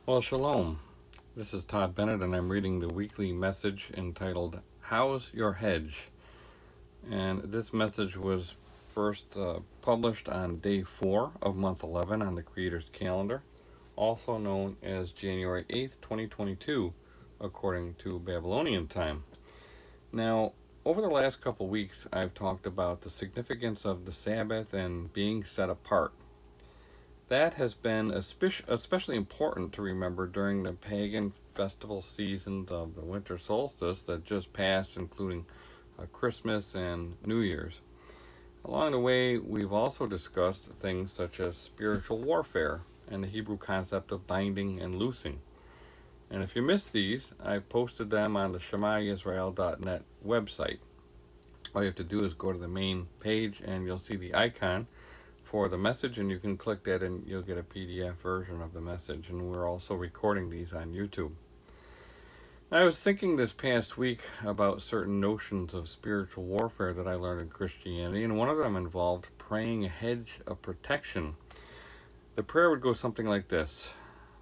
Well, shalom. This is Todd Bennett, and I'm reading the weekly message entitled, How's Your Hedge? And this message was first published on day 4 of month 11 on the Creator's calendar, also known as January 8th, 2022, according to Babylonian time. Now, over the last couple weeks, I've talked about the significance of the Sabbath and being set apart. That has been especially important to remember during the pagan festival seasons of the winter solstice that just passed, including Christmas and New Year's. Along the way, we've also discussed things such as spiritual warfare and the Hebrew concept of binding and loosing. And if you missed these, I posted them on the ShemaYisrael.net website. All you have to do is go to the main page and you'll see the icon for the message, and you can click that and you'll get a PDF version of the message. And we're also recording these on YouTube. I was thinking this past week about certain notions of spiritual warfare that I learned in Christianity, and one of them involved praying a hedge of protection. The prayer would go something like this: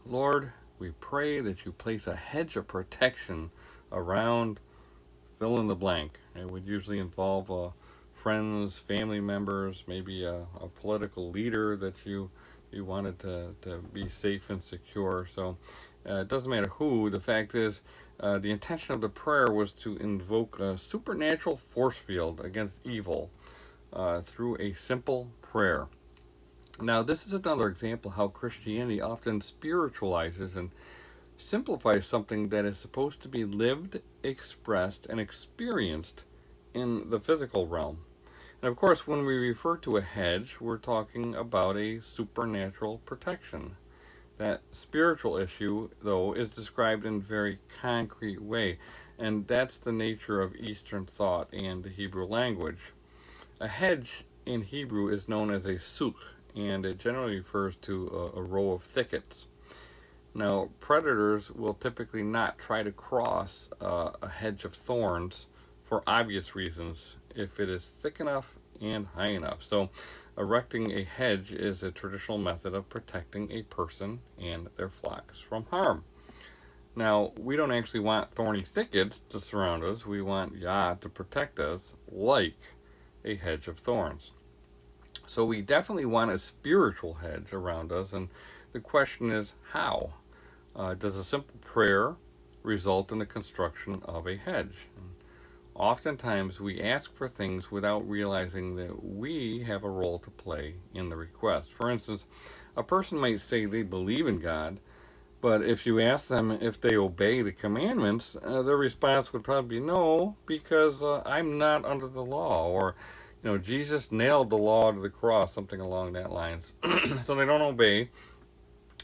Lord, we pray that you place a hedge of protection around fill in the blank. It would usually involve friends, family members, maybe a political leader that you wanted to be safe and secure. So it doesn't matter who. The fact is, the intention of the prayer was to invoke a supernatural force field against evil through a simple prayer. Now, this is another example how Christianity often spiritualizes and simplifies something that is supposed to be lived, expressed, and experienced in the physical realm. And of course, when we refer to a hedge, we're talking about a supernatural protection. That spiritual issue, though, is described in a very concrete way, and that's the nature of Eastern thought and the Hebrew language. A hedge in Hebrew is known as a suk, and it generally refers to a row of thickets. Now, predators will typically not try to cross a hedge of thorns for obvious reasons if it is thick enough and high enough. So, erecting a hedge is a traditional method of protecting a person and their flocks from harm. Now, we don't actually want thorny thickets to surround us. We want Yah to protect us like a hedge of thorns. So we definitely want a spiritual hedge around us, and the question is how? Does a simple prayer result in the construction of a hedge? And oftentimes we ask for things without realizing that we have a role to play in the request. For instance, a person might say they believe in God, but if you ask them if they obey the commandments, their response would probably be no, because I'm not under the law, or Jesus nailed the law to the cross, something along that lines. So they don't obey.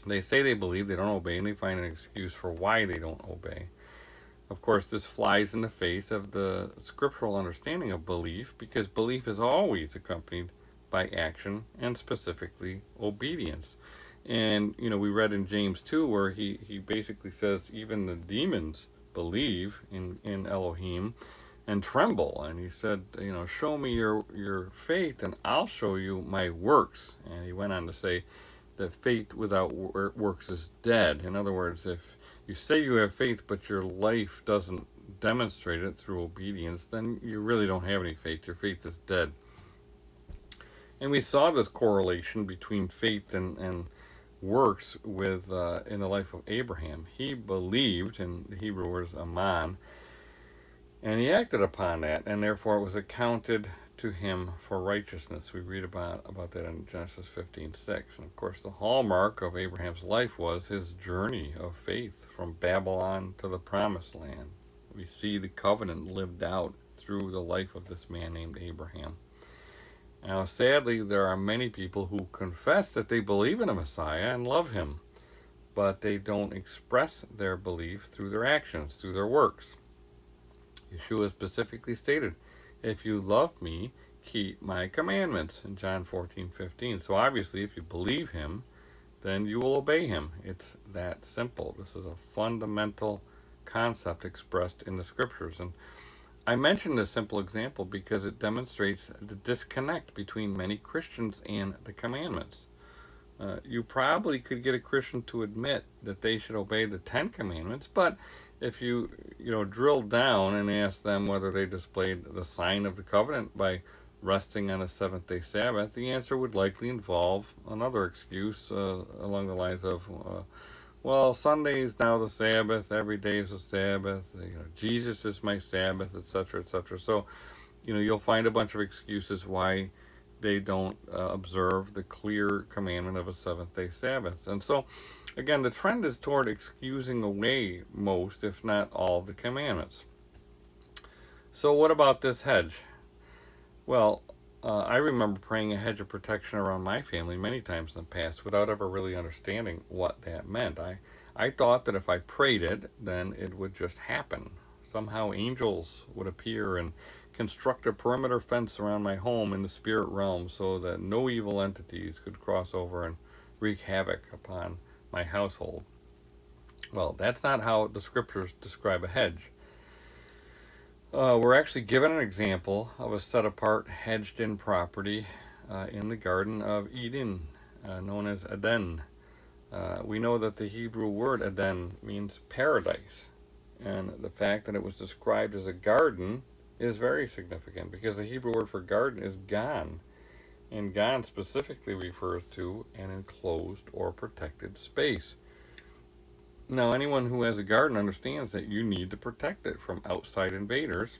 They say they believe, they don't obey, and they find an excuse for why they don't obey. Of course, this flies in the face of the scriptural understanding of belief, because belief is always accompanied by action and specifically obedience. And, we read in James 2 where he basically says even the demons believe in Elohim and tremble. And he said, show me your faith and I'll show you my works. And he went on to say that faith without works is dead. In other words, if you say you have faith but your life doesn't demonstrate it through obedience, then you really don't have any faith. Your faith is dead. And we saw this correlation between faith and works with in the life of Abraham. He believed, in the Hebrew words aman, and he acted upon that, and therefore it was accounted to him for righteousness. We read about that in Genesis 15:6. And of course, the hallmark of Abraham's life was his journey of faith from Babylon to the Promised Land. We see the covenant lived out through the life of this man named Abraham. Now, sadly, there are many people who confess that they believe in a Messiah and love him, but they don't express their belief through their actions, through their works. Yeshua specifically stated, if you love me, keep my commandments, in John 14:15. So obviously, if you believe him, then you will obey him. It's that simple. This is a fundamental concept expressed in the scriptures. And I mention this simple example because it demonstrates the disconnect between many Christians and the commandments. You probably could get a Christian to admit that they should obey the Ten Commandments, but if you drill down and ask them whether they displayed the sign of the covenant by resting on a seventh day Sabbath, the answer would likely involve another excuse along the lines of, well, Sunday is now the Sabbath, every day is a Sabbath, Jesus is my Sabbath, etc., etc. So, you'll find a bunch of excuses why they don't observe the clear commandment of a seventh day Sabbath. And so, again, the trend is toward excusing away most, if not all, of the commandments. So, what about this hedge? Well, I remember praying a hedge of protection around my family many times in the past without ever really understanding what that meant. I thought that if I prayed it, then it would just happen. Somehow angels would appear and construct a perimeter fence around my home in the spirit realm so that no evil entities could cross over and wreak havoc upon my household. Well, that's not how the scriptures describe a hedge. We're actually given an example of a set apart, hedged in property in the Garden of Eden, known as Eden. We know that the Hebrew word Eden means paradise. And the fact that it was described as a garden is very significant because the Hebrew word for garden is gan. And gan specifically refers to an enclosed or protected space. Now, anyone who has a garden understands that you need to protect it from outside invaders,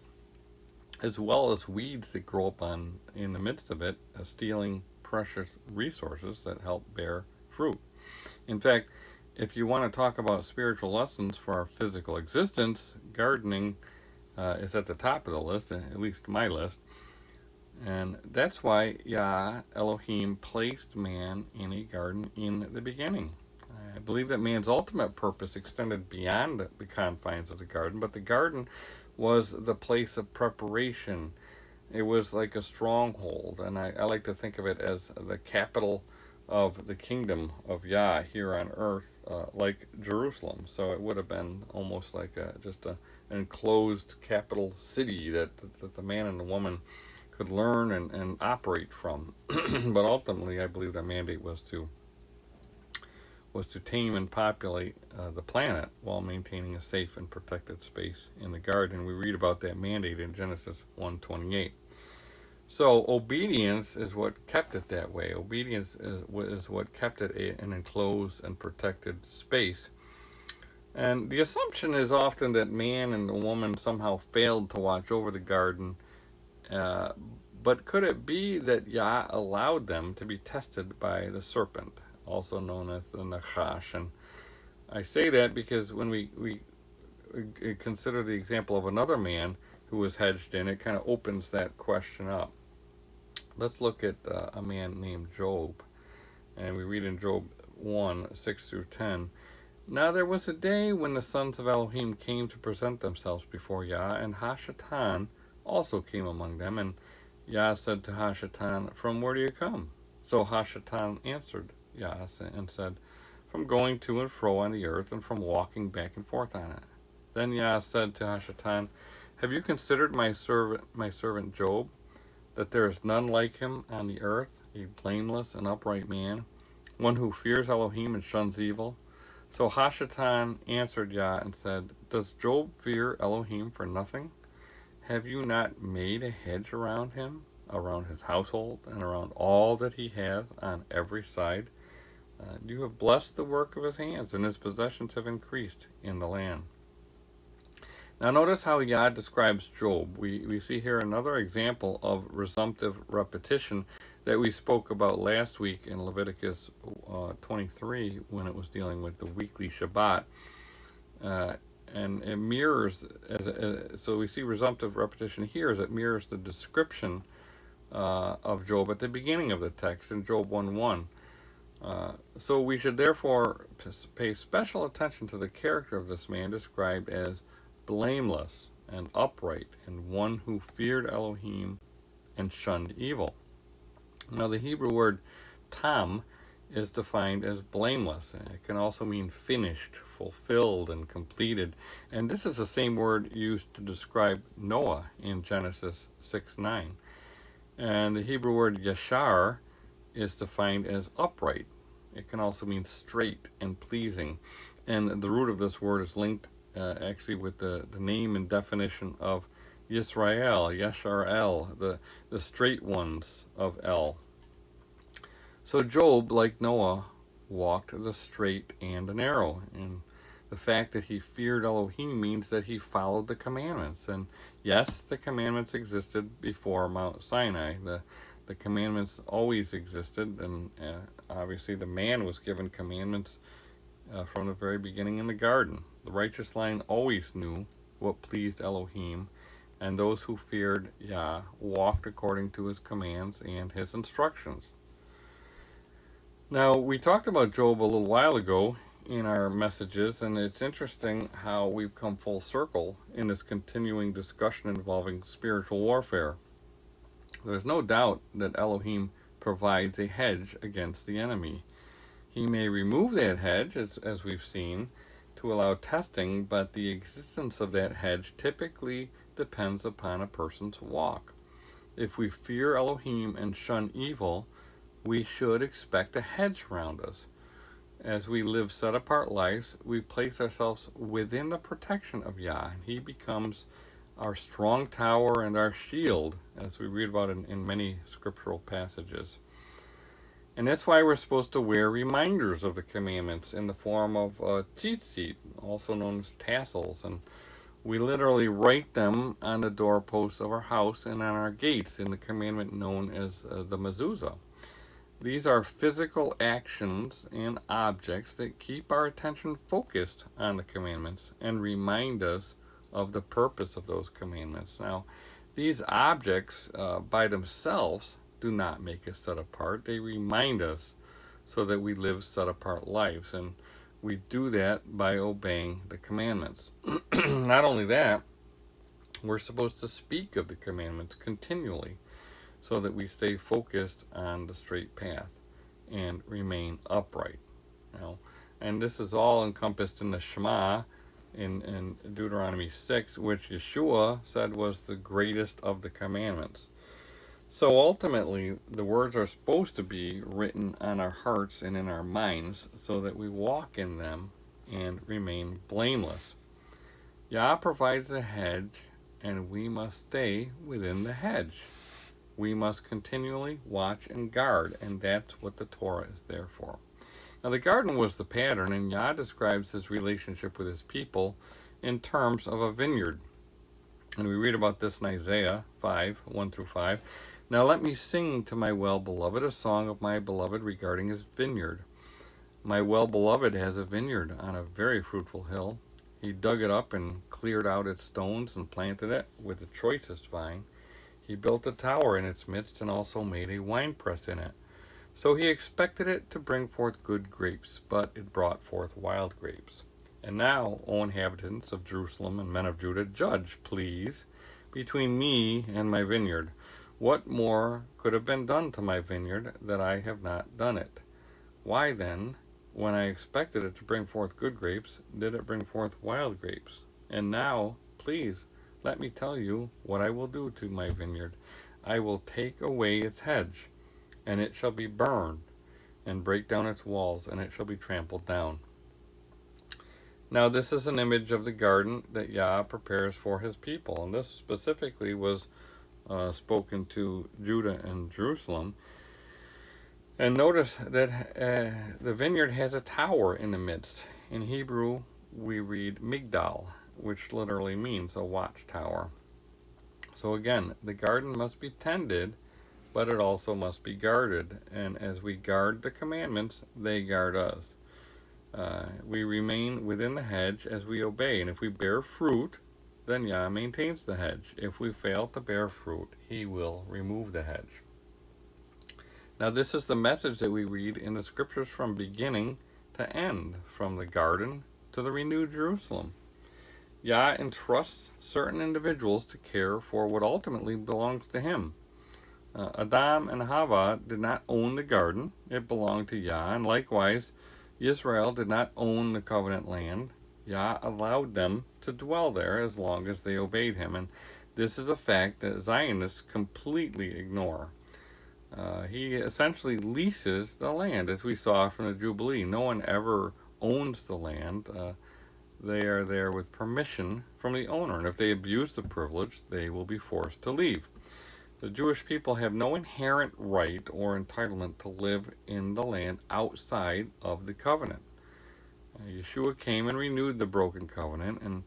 as well as weeds that grow up in the midst of it, stealing precious resources that help bear fruit. In fact, if you want to talk about spiritual lessons for our physical existence, gardening is at the top of the list, at least my list. And that's why Yah Elohim placed man in a garden in the beginning. I believe that man's ultimate purpose extended beyond the confines of the garden, but the garden was the place of preparation. It was like a stronghold, and I like to think of it as the capital of the kingdom of Yah here on earth, like Jerusalem. So it would have been almost like just an enclosed capital city that the man and the woman could learn and operate from. But ultimately, I believe their mandate was to tame and populate the planet while maintaining a safe and protected space in the garden. We read about that mandate in Genesis 1:28. So obedience is what kept it that way. Obedience is what kept it an enclosed and protected space. And the assumption is often that man and the woman somehow failed to watch over the garden. But could it be that Yah allowed them to be tested by the serpent, also known as the Nachash? And I say that because when we consider the example of another man who was hedged in, it kind of opens that question up. Let's look at a man named Job. And we read in Job 1:6-10. Now there was a day when the sons of Elohim came to present themselves before Yah, and Hashatan also came among them. And Yah said to Hashatan, "From where do you come?" So Hashatan answered Yah and said, "From going to and fro on the earth, and from walking back and forth on it." Then Yah said to Hashatan, "Have you considered my servant Job, that there is none like him on the earth, a blameless and upright man, one who fears Elohim and shuns evil?" So Hashatan answered Yah and said, "Does Job fear Elohim for nothing? Have you not made a hedge around him, around his household, and around all that he has on every side? You have blessed the work of his hands, and his possessions have increased in the land." Now notice how Yah describes Job. We see here another example of resumptive repetition that we spoke about last week in Leviticus 23 when it was dealing with the weekly Shabbat. And it mirrors, so we see resumptive repetition here as it mirrors the description of Job at the beginning of the text in Job 1:1. So we should therefore pay special attention to the character of this man described as blameless and upright, and one who feared Elohim and shunned evil. Now the Hebrew word tam is defined as blameless. It can also mean finished, fulfilled, and completed. And this is the same word used to describe Noah in Genesis 6:9. And the Hebrew word yashar is defined as upright. It can also mean straight and pleasing. And the root of this word is linked actually with the name and definition of Yisrael, Yesharel, the straight ones of El. So Job, like Noah, walked the straight and the narrow. And the fact that he feared Elohim means that he followed the commandments. And yes, the commandments existed before Mount Sinai. The commandments always existed, and obviously the man was given commandments from the very beginning in the garden. The righteous line always knew what pleased Elohim, and those who feared Yah walked according to his commands and his instructions. Now, we talked about Job a little while ago in our messages, and it's interesting how we've come full circle in this continuing discussion involving spiritual warfare. There's no doubt that Elohim provides a hedge against the enemy. He may remove that hedge, as we've seen, to allow testing, but the existence of that hedge typically depends upon a person's walk. If we fear Elohim and shun evil, we should expect a hedge around us. As we live set-apart lives, we place ourselves within the protection of Yah. He becomes our strong tower and our shield, as we read about in many scriptural passages. And that's why we're supposed to wear reminders of the commandments in the form of tzitzit, also known as tassels. And we literally write them on the doorposts of our house and on our gates in the commandment known as the mezuzah. These are physical actions and objects that keep our attention focused on the commandments and remind us of the purpose of those commandments. Now, these objects by themselves do not make us set apart. They remind us so that we live set apart lives, and we do that by obeying the commandments. Not only that, we're supposed to speak of the commandments continually so that we stay focused on the straight path and remain upright. And this is all encompassed in the Shema in Deuteronomy 6, which Yeshua said was the greatest of the commandments. So ultimately, the words are supposed to be written on our hearts and in our minds so that we walk in them and remain blameless. Yah provides the hedge, and we must stay within the hedge. We must continually watch and guard, and that's what the Torah is there for. Now, the garden was the pattern, and Yah describes his relationship with his people in terms of a vineyard. And we read about this in Isaiah 5, 1 through 5. Now let me sing to my well-beloved a song of my beloved regarding his vineyard. My well-beloved has a vineyard on a very fruitful hill. He dug it up and cleared out its stones and planted it with the choicest vine. He built a tower in its midst and also made a winepress in it. So he expected it to bring forth good grapes, but it brought forth wild grapes. And now, O inhabitants of Jerusalem and men of Judah, judge, please, between me and my vineyard. What more could have been done to my vineyard that I have not done it? Why then, when I expected it to bring forth good grapes, did it bring forth wild grapes? And now, please, let me tell you what I will do to my vineyard. I will take away its hedge, and it shall be burned, and break down its walls, and it shall be trampled down. Now, this is an image of the garden that Yah prepares for his people, and this specifically was spoken to Judah and Jerusalem. And notice that the vineyard has a tower in the midst. In Hebrew, we read migdal, which literally means a watchtower. So again, the garden must be tended, but it also must be guarded. And as we guard the commandments, they guard us. We remain within the hedge as we obey. And if we bear fruit, then Yah maintains the hedge. If we fail to bear fruit, he will remove the hedge. Now this is the message that we read in the scriptures from beginning to end, from the garden to the renewed Jerusalem. Yah entrusts certain individuals to care for what ultimately belongs to him. Adam and Hava did not own the garden. It belonged to Yah, and likewise, Israel did not own the covenant land. Yah allowed them to dwell there as long as they obeyed him, and this is a fact that Zionists completely ignore. He essentially leases the land, as we saw from the Jubilee. No one ever owns the land. They are there with permission from the owner, and if they abuse the privilege, they will be forced to leave. The Jewish people have no inherent right or entitlement to live in the land outside of the covenant. Yeshua came and renewed the broken covenant, and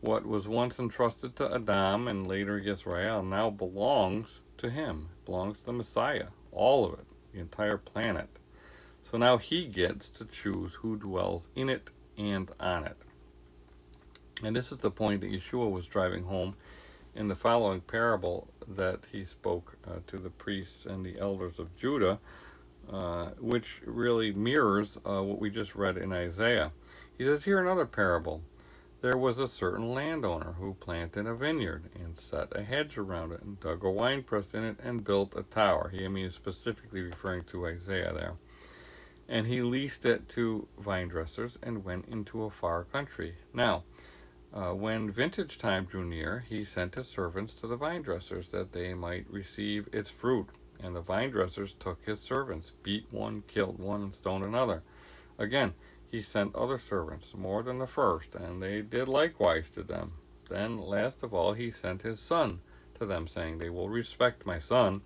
what was once entrusted to Adam and later Yisrael now belongs to him, belongs to the Messiah, all of it, the entire planet. So now he gets to choose who dwells in it and on it. And this is the point that Yeshua was driving home in the following parable that he spoke to the priests and the elders of Judah, which really mirrors what we just read in Isaiah. He says here another parable. There was a certain landowner who planted a vineyard and set a hedge around it and dug a winepress in it and built a tower. He is specifically referring to Isaiah there. And he leased it to vinedressers and went into a far country. Now, when vintage time drew near, he sent his servants to the vinedressers that they might receive its fruit. And the vinedressers took his servants, beat one, killed one, and stoned another. Again, he sent other servants, more than the first, and they did likewise to them. Then, last of all, he sent his son to them, saying, They will respect my son.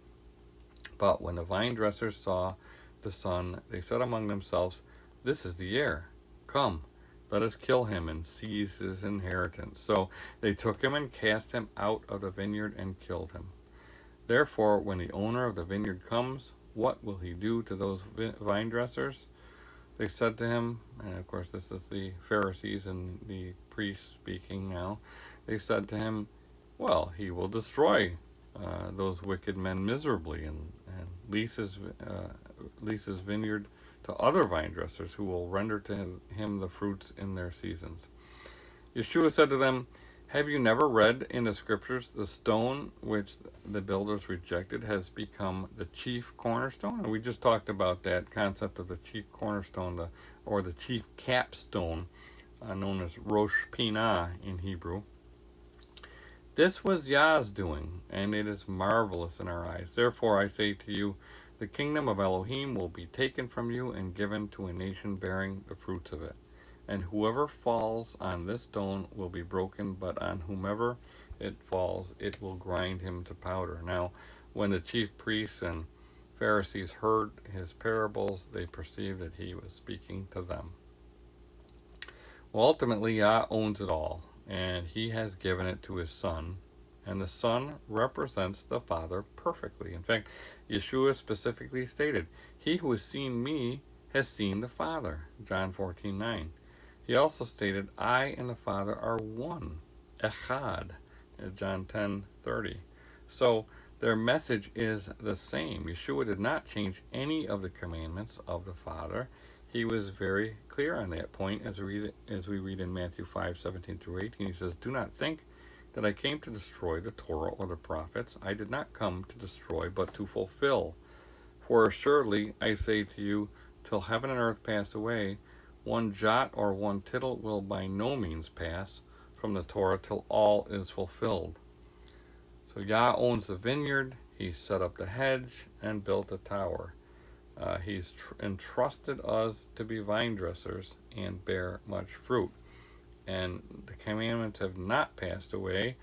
But when the vinedressers saw the son, they said among themselves, This is the heir. Come, let us kill him and seize his inheritance. So they took him and cast him out of the vineyard and killed him. Therefore, when the owner of the vineyard comes, what will he do to those vinedressers? They said to him, and of course this is the Pharisees and the priests speaking now, they said to him, well, he will destroy those wicked men miserably and lease his vineyard to other vinedressers who will render to him the fruits in their seasons. Yeshua said to them, Have you never read in the scriptures, the stone which the builders rejected has become the chief cornerstone? And we just talked about that concept of the chief cornerstone, or the chief capstone, known as Rosh Pinah in Hebrew. This was Yah's doing, and it is marvelous in our eyes. Therefore I say to you, the kingdom of Elohim will be taken from you and given to a nation bearing the fruits of it. And whoever falls on this stone will be broken, but on whomever it falls, it will grind him to powder. Now, when the chief priests and Pharisees heard his parables, they perceived that he was speaking to them. Well, ultimately, Yah owns it all, and he has given it to his son, and the son represents the Father perfectly. In fact, Yeshua specifically stated, He who has seen me has seen the Father, John 14:9. He also stated, I and the Father are one, echad, John 10:30. So their message is the same. Yeshua did not change any of the commandments of the Father. He was very clear on that point as we read in Matthew 5:17-18. He says, Do not think that I came to destroy the Torah or the prophets. I did not come to destroy, but to fulfill. For assuredly I say to you, till heaven and earth pass away, one jot or one tittle will by no means pass from the Torah till all is fulfilled. So Yah owns the vineyard, he set up the hedge, and built a tower. He's entrusted us to be vine dressers and bear much fruit. And the commandments have not passed away.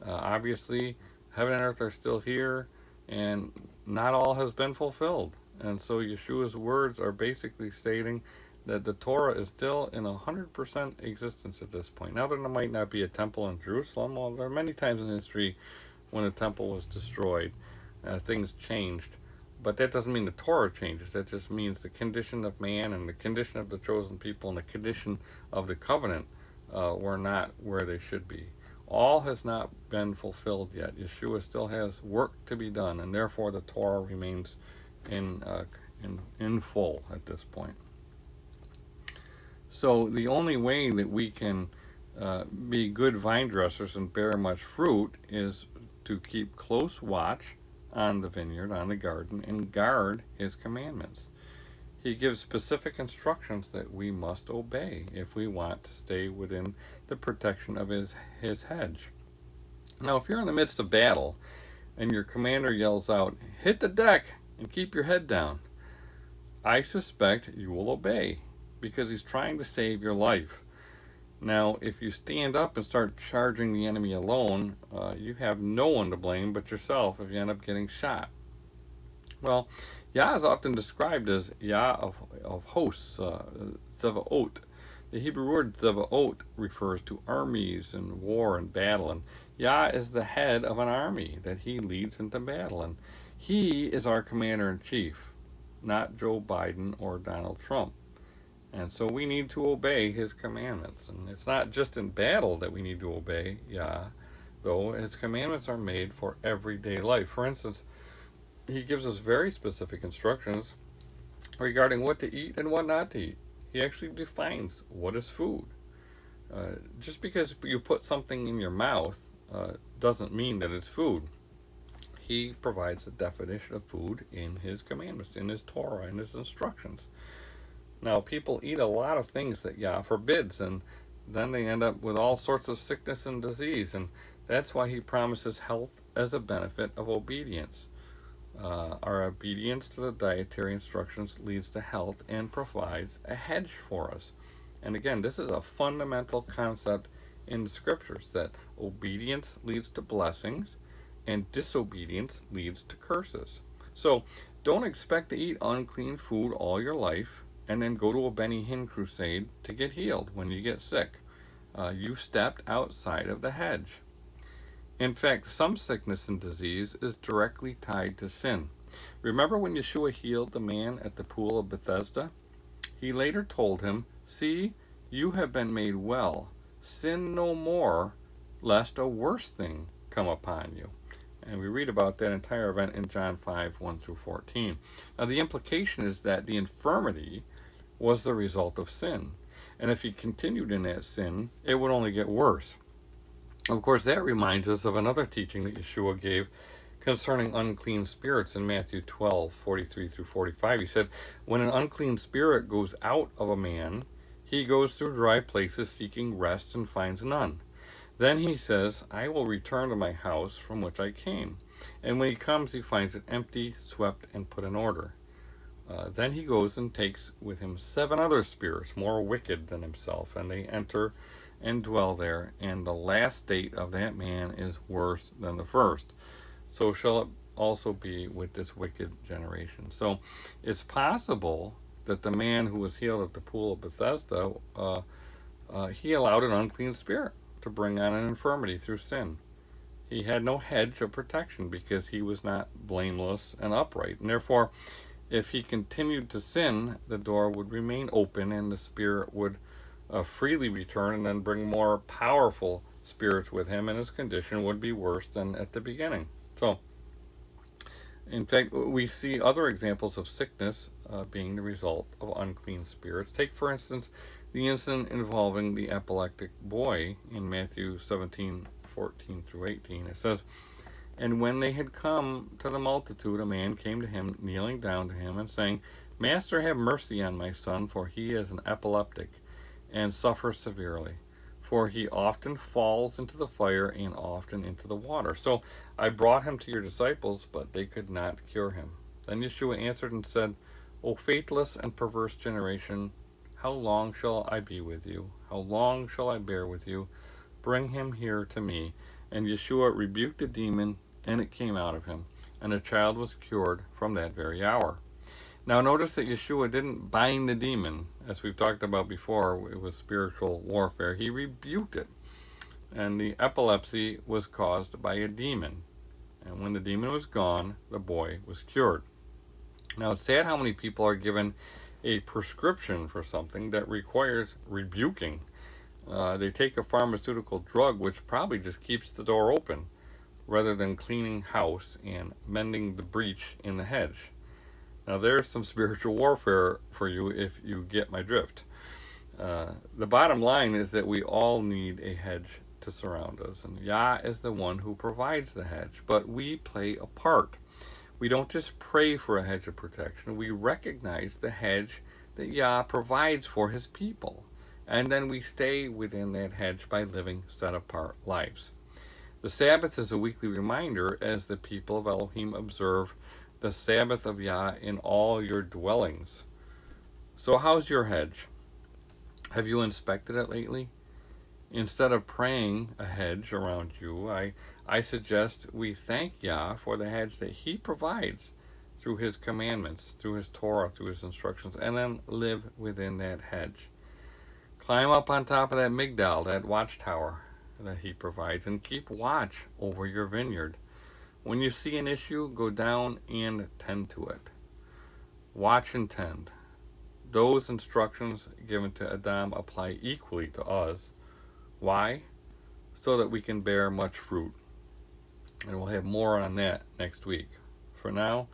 Obviously, heaven and earth are still here, and not all has been fulfilled. And so Yeshua's words are basically stating that the Torah is still in 100% existence at this point. Now, there might not be a temple in Jerusalem. Well, there are many times in history when a temple was destroyed, things changed. But that doesn't mean the Torah changes. That just means the condition of man and the condition of the chosen people and the condition of the covenant were not where they should be. All has not been fulfilled yet. Yeshua still has work to be done, and therefore the Torah remains in full at this point. So the only way that we can be good vine dressers and bear much fruit is to keep close watch on the vineyard, on the garden, and guard his commandments. He gives specific instructions that we must obey if we want to stay within the protection of his hedge. Now, if you're in the midst of battle and your commander yells out, hit the deck, and keep your head down. I suspect you will obey because he's trying to save your life. Now, if you stand up and start charging the enemy alone, you have no one to blame but yourself if you end up getting shot. Well, Yah is often described as Yah of hosts, Zevaot. The Hebrew word Zevaot refers to armies and war and battle, and Yah is the head of an army that he leads into battle, and he is our commander in chief, not Joe Biden or Donald Trump. And so we need to obey his commandments. And it's not just in battle that we need to obey Yah, though his commandments are made for everyday life. For instance, he gives us very specific instructions regarding what to eat and what not to eat. He actually defines what is food. Just because you put something in your mouth doesn't mean that it's food. He provides a definition of food in his commandments, in his Torah, in his instructions. Now, people eat a lot of things that Yah forbids, and then they end up with all sorts of sickness and disease, and that's why he promises health as a benefit of obedience. Our obedience to the dietary instructions leads to health and provides a hedge for us. And again, this is a fundamental concept in the scriptures that obedience leads to blessings and disobedience leads to curses. So don't expect to eat unclean food all your life and then go to a Benny Hinn crusade to get healed when you get sick. You stepped outside of the hedge. In fact, some sickness and disease is directly tied to sin. Remember when Yeshua healed the man at the pool of Bethesda? He later told him, "See, you have been made well. Sin no more, lest a worse thing come upon you." And we read about that entire event in John 5, 1 through 14. Now, the implication is that the infirmity was the result of sin. And if he continued in that sin, it would only get worse. Of course, that reminds us of another teaching that Yeshua gave concerning unclean spirits in Matthew 12, 43 through 45. He said, "When an unclean spirit goes out of a man, he goes through dry places seeking rest and finds none. Then he says, I will return to my house from which I came. And when he comes, he finds it empty, swept, and put in order. Then he goes and takes with him 7 other spirits more wicked than himself, and they enter and dwell there, and the last state of that man is worse than the first. So shall it also be with this wicked generation." So it's possible that the man who was healed at the pool of Bethesda, he allowed an unclean spirit to bring on an infirmity through sin. He had no hedge of protection because he was not blameless and upright. And therefore, if he continued to sin, the door would remain open and the spirit would freely return and then bring more powerful spirits with him, and his condition would be worse than at the beginning. So, in fact, we see other examples of sickness being the result of unclean spirits. Take, for instance, the incident involving the epileptic boy in Matthew 17, 14 through 18. It says, "And when they had come to the multitude, a man came to him, kneeling down to him, and saying, Master, have mercy on my son, for he is an epileptic, and suffers severely. For he often falls into the fire and often into the water. So I brought him to your disciples, but they could not cure him. Then Yeshua answered and said, O faithless and perverse generation, how long shall I be with you? How long shall I bear with you? Bring him here to me." And Yeshua rebuked the demon, and it came out of him, and the child was cured from that very hour. Now notice that Yeshua didn't bind the demon, as we've talked about before. It was spiritual warfare. He rebuked it. And the epilepsy was caused by a demon. And when the demon was gone, the boy was cured. Now it's sad how many people are given a prescription for something that requires rebuking. They take a pharmaceutical drug which probably just keeps the door open, rather than cleaning house and mending the breach in the hedge. Now there's some spiritual warfare for you if you get my drift. The bottom line is that we all need a hedge to surround us, and Yah is the one who provides the hedge, but we play a part. We don't just pray for a hedge of protection, we recognize the hedge that Yah provides for his people, and then we stay within that hedge by living set-apart lives. The Sabbath is a weekly reminder as the people of Elohim observe the Sabbath of Yah in all your dwellings. So how's your hedge? Have you inspected it lately? Instead of praying a hedge around you, I suggest we thank Yah for the hedge that He provides through His commandments, through His Torah, through His instructions, and then live within that hedge. Climb up on top of that migdal, that watchtower that He provides, and keep watch over your vineyard. When you see an issue, go down and tend to it. Watch and tend. Those instructions given to Adam apply equally to us. Why? So that we can bear much fruit. And we'll have more on that next week. For now,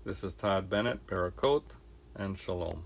this is Todd Bennett, Barakot, and Shalom.